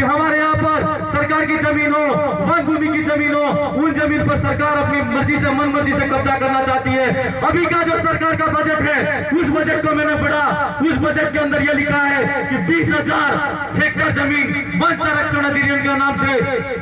हमारे यहाँ पर सरकार की जमीन हो, वन भूमि की जमीन हो, उन जमीन पर सरकार अपनी मर्जी से मन मर्जी से कब्जा करना चाहती है। अभी का जो सरकार का बजट है, उस बजट को मैंने पढ़ा, उस बजट के अंदर यह लिखा है कि 20,000 हेक्टेयर जमीन वन संरक्षण अधिनियम के नाम से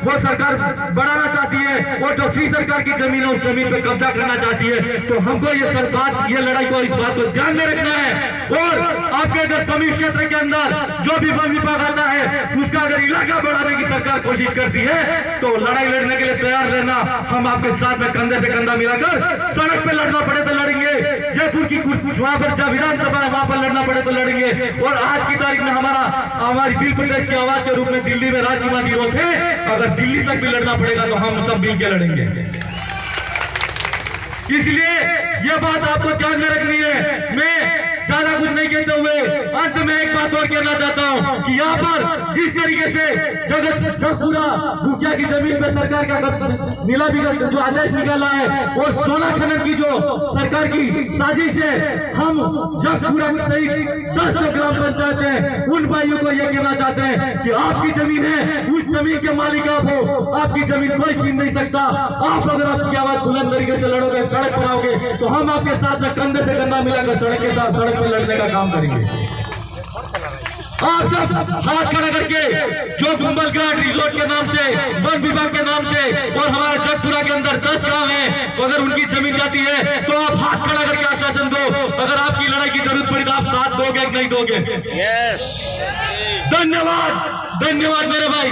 वो सरकार बढ़ाना चाहती है, और जो फ्री सरकार की जमीन है उस जमीन पर कब्जा करना चाहती है। तो हमको ये सरकार ये लड़ाई को, इस बात को ध्यान में रखना है। और आपके अगर समीप क्षेत्र के अंदर जो भी वन विभाग आता है उसका अगर इलाका बढ़ाने की सरकार कोशिश करती है तो लड़ाई लड़ने के लिए तैयार रहना। हम आपके साथ में कंधे से कंधा मिलाकर सड़क पे लड़ना पड़े तो लड़ेंगे, जयपुर की कुछ वहां पर जब विधानसभा है वहां पर लड़ना पड़े तो लड़ेंगे। और आज की तारीख में हमारी बिल प्रदेश की आवाज के रूप में दिल्ली में राष्ट्रवादी विरोध है, अगर दिल्ली तक भी लड़ना पड़ेगा तो हम सब मिल के लड़ेंगे। इसलिए यह बात आपको ध्यान में रखनी है। मैं ज्यादा कुछ नहीं कहते हुए अंत में एक बात और कहना चाहता हूं कि यहाँ पर जिस तरीके से जगतपुरा भूकिया की जमीन पे सरकार का नीलामी का जो आदेश निकाला है और सोना खनन की जो सरकार की साजिश है, हम जगतपुरा सहित 10 जो ग्राम पंचायत है उन भाइयों को यह कहना चाहते हैं कि आपकी जमीन है, उस जमीन के मालिक आप हो, आपकी जमीन कोई छीन नहीं सकता। आप अगर आपकी आवाज बुलंद तरीके से लड़ोगे, सड़क पर आओगे, तो हम आपके साथ में कंधे से कंधा मिलाकर सड़क के साथ सड़क पर लड़ने का काम करेंगे। आप सब हाथ खड़ा करके जो गुंबलघाट रिजोर्ट के नाम से, वन विभाग के नाम से और हमारे जगतपुरा के अंदर 10 गांव हैं, तो अगर उनकी जमीन जाती है तो आप हाथ खड़ा करके आश्वासन दो, अगर आपकी लड़ाई की जरूरत पड़ी तो आप साथ दोगे कि नहीं दोगे? यस। धन्यवाद, धन्यवाद मेरे भाई।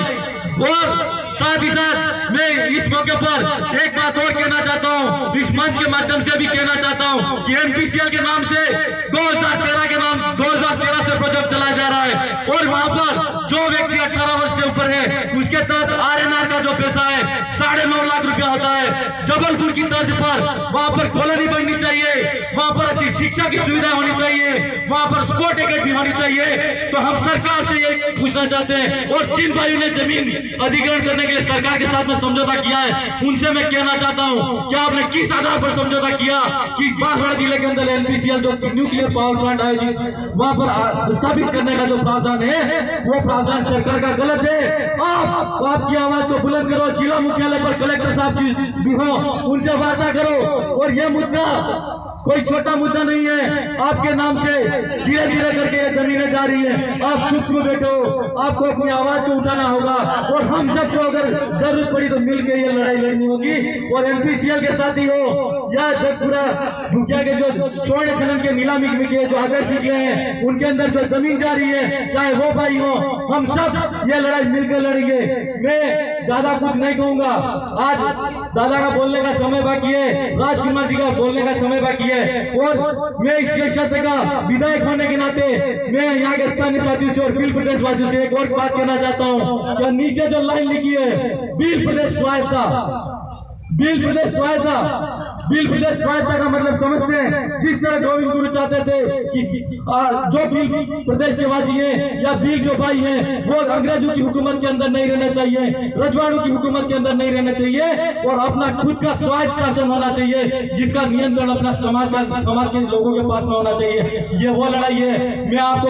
और साथ ही साथ मैं इस मौके पर एक बात और कहना चाहता हूं, इस मंच के माध्यम से भी कहना चाहता हूं कि एनपीसीएल के नाम से 2013 से प्रोजेक्ट चलाया जा रहा है, और वहां पर जो व्यक्ति 18 वर्ष से ऊपर है उसके तहत आरएनआर का जो पैसा है 9.5 लाख रुपया होता है। जबलपुर की तर्ज पर वहां पर कॉलोनी बननी चाहिए, वहां पर अच्छी शिक्षा की सुविधा होनी चाहिए, वहां पर स्पोर्ट एकेडमी होनी चाहिए। तो हम सरकार से ये पूछना चाहते हैं, और जिन भाइयों ने जमीन अधिग्रहण करने के लिए सरकार के साथ में समझौता किया है उनसे मैं कहना चाहता हूं कि आपने किस आधार पर समझौता किया कि बांसवाड़ा जिले के अंदर एनपीसीएल जो न्यूक्लियर पावर प्लांट आयोजित वहां पर स्थापित करने का जो प्रावधान है वो प्रावधान सरकार का गलत है। आप आपकी आवाज को बुलंद करो, जिला मुख्यालय पर कलेक्टर साहब भी हो, उनसे वार्ता करो। और ये मुद्दा कोई छोटा मुद्दा नहीं है, आपके नाम से धीरे धीरे करके ये जमीनें जा रही है। आप चुप क्यों बैठे हो? आपको अपनी आवाज को उठाना होगा, और हम सबको अगर जरूरत पड़ी तो मिलकर ये लड़ाई लड़नी होगी। और एनपीसीएल के साथी हो या जगतपुरा भूकिया के जो स्वर्ण खनन के नीलामी के जो आदेश निकले हैं उनके अंदर जो जमीन जा रही है, चाहे वो भाई हो, हम सब ये लड़ाई मिलकर लड़ेंगे। मैं ज्यादा कुछ नहीं कहूंगा, आज दादा का बोलने का समय बाकी है, राजकुमार जी का बोलने का समय बाकी है। और मैं इस क्षेत्र का विधायक होने के नाते मैं यहाँ के स्थानीय साथियों से और बिल प्रदेश वासियों से एक और बात कहना चाहता हूँ कि नीचे जो लाइन लिखी है बिल प्रदेश स्वायत्ता, बिल प्रदेश स्वायत्ता, बिल प्रदेश स्वायत्ता का मतलब समझते हैं। जिस तरह गोविंद गुरु चाहते थे कि जो बिल प्रदेश के वासी हैं या बिल जो भाई हैं वो अंग्रेजों की हुकूमत के अंदर नहीं रहना चाहिए, रजवाड़ों की हुकूमत के अंदर नहीं रहना चाहिए, और अपना खुद का स्वायत्त शासन होना चाहिए जिसका नियंत्रण अपना समाज के लोगों के पास में होना चाहिए। ये वो लड़ाई है। मैं आपको